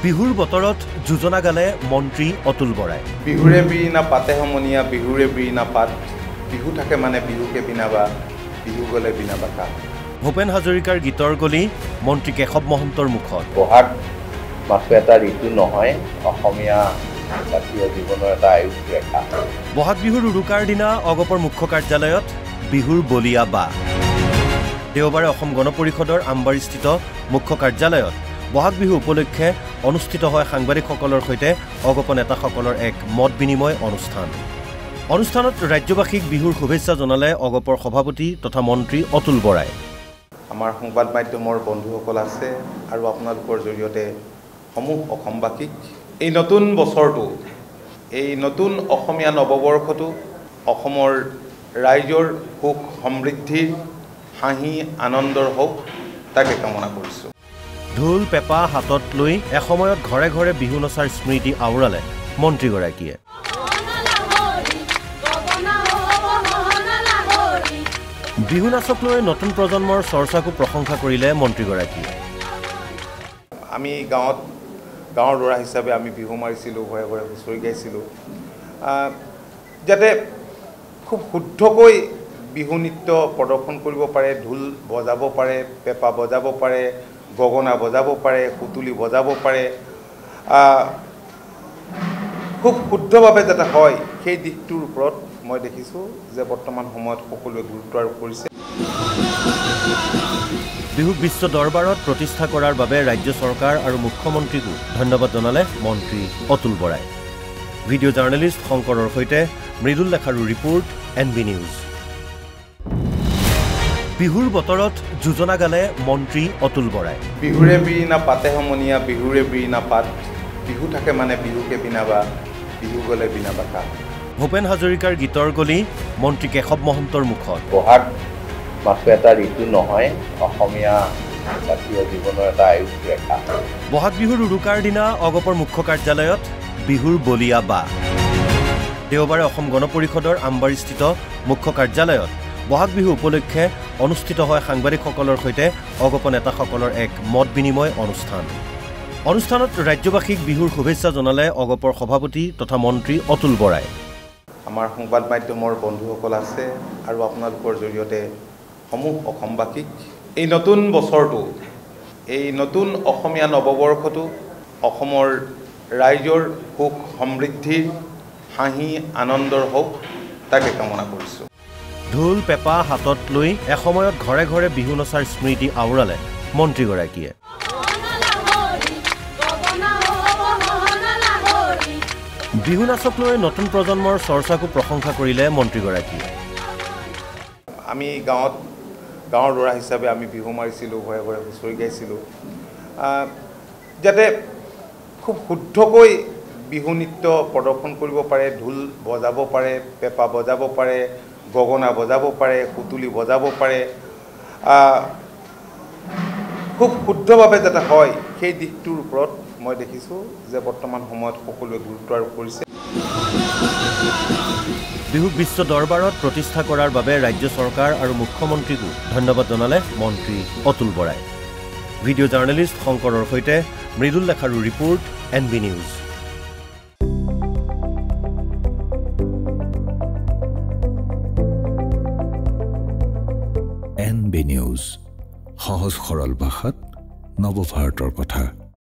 বিহুৰ বতৰত যোজনা গালে মন্ত্ৰী অতুল বৰাই। বিহুৰে বিৰিণা পাতে সমনীয়া, বিহুৰে বিৰিণা পাত, বিহু থাকে মানে বিহুকে বিনাবা, বিহু গ'লে বিনা বাকা। ভূপেন হাজৰিকাৰ গীতৰ গলি মন্ত্ৰী কেশৱ মহন্তৰ মুখত। বহাগ মাথো এটা ঋতু নহয়, অসমীয়া জাতীয় জীৱনৰ এটা আয়ুস ৰেখা। বহাগ বিহুৰ উৰুকাৰ দিনা অগপৰ মুখ্য কাৰ্যালয়ত বিহুৰ বলিয়া বা। দেওবাৰে অসম গণ পৰিষদৰ আমবাৰীস্থিত মুখ্য কাৰ্যালয়ত বহাগ বিহু উপলক্ষে অনুষ্ঠিত হয় সাংবাদিকসকলৰ সৈতে অগপ নেতাসকলৰ এক মত বিনিময় অনুষ্ঠান। অনুষ্ঠানত ৰাজ্যবাসীক বিহুৰ শুভেচ্ছা জনালে অগপৰ সভাপতি তথা মন্ত্ৰী অতুল বৰাই। আমাৰ সংবাদ মাধ্যমৰ বন্ধুসকল আছে আৰু আপোনালোকৰ জৰিয়তে সমূহ অসমবাসীক এই নতুন বছৰটো, এই নতুন অসমীয়া নৱবৰ্ষটো অসমৰ ৰাইজৰ সুখ সমৃদ্ধিৰ হাঁহি আনন্দৰ হওক তাকে কামনা কৰিছোঁ। ঢোল পেঁপা হাতত লৈ এসময়ত ঘৰে ঘৰে বিহু নচাৰ স্মৃতি আওৰালে মন্ত্ৰীগৰাকীয়ে। বিহু নাচক লৈ নতুন প্ৰজন্মৰ চৰ্চাকো প্ৰশংসা কৰিলে মন্ত্ৰীগৰাকীয়ে। আমি গাঁৱৰ ল'ৰা হিচাপে আমি বিহু মাৰিছিলোঁ, ঘৰে ঘৰে হুঁচৰি গাইছিলোঁ, যাতে খুব শুদ্ধকৈ বিহু নৃত্য প্ৰদৰ্শন কৰিব পাৰে, ঢোল বজাব পাৰে, পেঁপা বজাব পাৰে, গগনা বজাব পাৰে, সুতুলি বজাব পাৰে, খুব শুদ্ধভাৱে যাতে হয় সেই দিশটোৰ ওপৰত মই দেখিছোঁ যে বৰ্তমান সময়ত সকলোৱে গুৰুত্ব আৰোপ কৰিছে। বিহুক বিশ্ব দৰবাৰত প্ৰতিষ্ঠা কৰাৰ বাবে ৰাজ্য চৰকাৰ আৰু মুখ্যমন্ত্ৰীকো ধন্যবাদ জনালে মন্ত্ৰী অতুল বৰাই। ভিডিঅ' জাৰ্নেলিষ্ট শংকৰৰ সৈতে মৃদুল লেখাৰুৰ ৰিপৰ্ট NB নিউজ। বিহুৰ বতৰত যোজনা গালে মন্ত্ৰী অতুল বৰাই। বিহুৰে বিৰিণা পাতে সমনীয়া, বিহুৰে বিৰিণা পাত, বিহু থাকে মানে বিহুকে বিনাবা, বিহু গ'লে বিনা বাকা। ভূপেন হাজৰিকাৰ গীতৰ গলি মন্ত্ৰী কেশৱ মহন্তৰ মুখত। বহাগ মাথো এটা ঋতু নহয়, অসমীয়া জাতীয় জীৱনৰ এটা আয়ুস ৰেখা। বহাগ বিহুৰ উৰুকাৰ দিনা অগপৰ মুখ্য কাৰ্যালয়ত বিহুৰ বলিয়া বা। দেওবাৰে অসম গণ পৰিষদৰ আমবাৰীস্থিত মুখ্য কাৰ্যালয়ত বহাগ বিহু উপলক্ষে অনুষ্ঠিত হয় সাংবাদিকসকলৰ সৈতে অগপ নেতাসকলৰ এক মত বিনিময় অনুষ্ঠান। অনুষ্ঠানত ৰাজ্যবাসীক বিহুৰ শুভেচ্ছা জনালে অগপৰ সভাপতি তথা মন্ত্ৰী অতুল বৰাই। আমাৰ সংবাদ মাধ্যমৰ বন্ধুসকল আছে আৰু আপোনালোকৰ জৰিয়তে সমূহ অসমবাসীক এই নতুন বছৰটো, এই নতুন অসমীয়া নৱবৰ্ষটো অসমৰ ৰাইজৰ সুখ সমৃদ্ধিৰ হাঁহি আনন্দৰ হওক তাকে কামনা কৰিছোঁ। ঢোল পেঁপা হাতত লৈ এসময়ত ঘৰে ঘৰে বিহু নচাৰ স্মৃতি আওৰালে মন্ত্ৰীগৰাকীয়ে। বিহু নাচক লৈ নতুন প্ৰজন্মৰ চৰ্চাকো প্ৰশংসা কৰিলে মন্ত্ৰীগৰাকীয়ে। আমি গাঁৱৰ ল'ৰা হিচাপে আমি বিহু মাৰিছিলোঁ, ঘৰে ঘৰে হুঁচৰি গাইছিলোঁ, যাতে খুব শুদ্ধকৈ বিহু নৃত্য প্ৰদৰ্শন কৰিব পাৰে, ঢোল বজাব পাৰে, পেঁপা বজাব পাৰে, গগনা বজাব পাৰে, সুতুলি বজাব পাৰে, খুব শুদ্ধভাৱে যাতে হয় সেই দিশটোৰ ওপৰত মই দেখিছোঁ যে বৰ্তমান সময়ত সকলোৱে গুৰুত্ব আৰোপ কৰিছে। বিহুক বিশ্ব দৰবাৰত প্ৰতিষ্ঠা কৰাৰ বাবে ৰাজ্য চৰকাৰ আৰু মুখ্যমন্ত্ৰীকো ধন্যবাদ জনালে মন্ত্ৰী অতুল বৰাই। ভিডিঅ' জাৰ্নেলিষ্ট শংকৰৰ সৈতে মৃদুল লেখাৰুৰ report NB news. NB news, সহজ সৰল ভাষাত নৱভাৰতৰ কথা।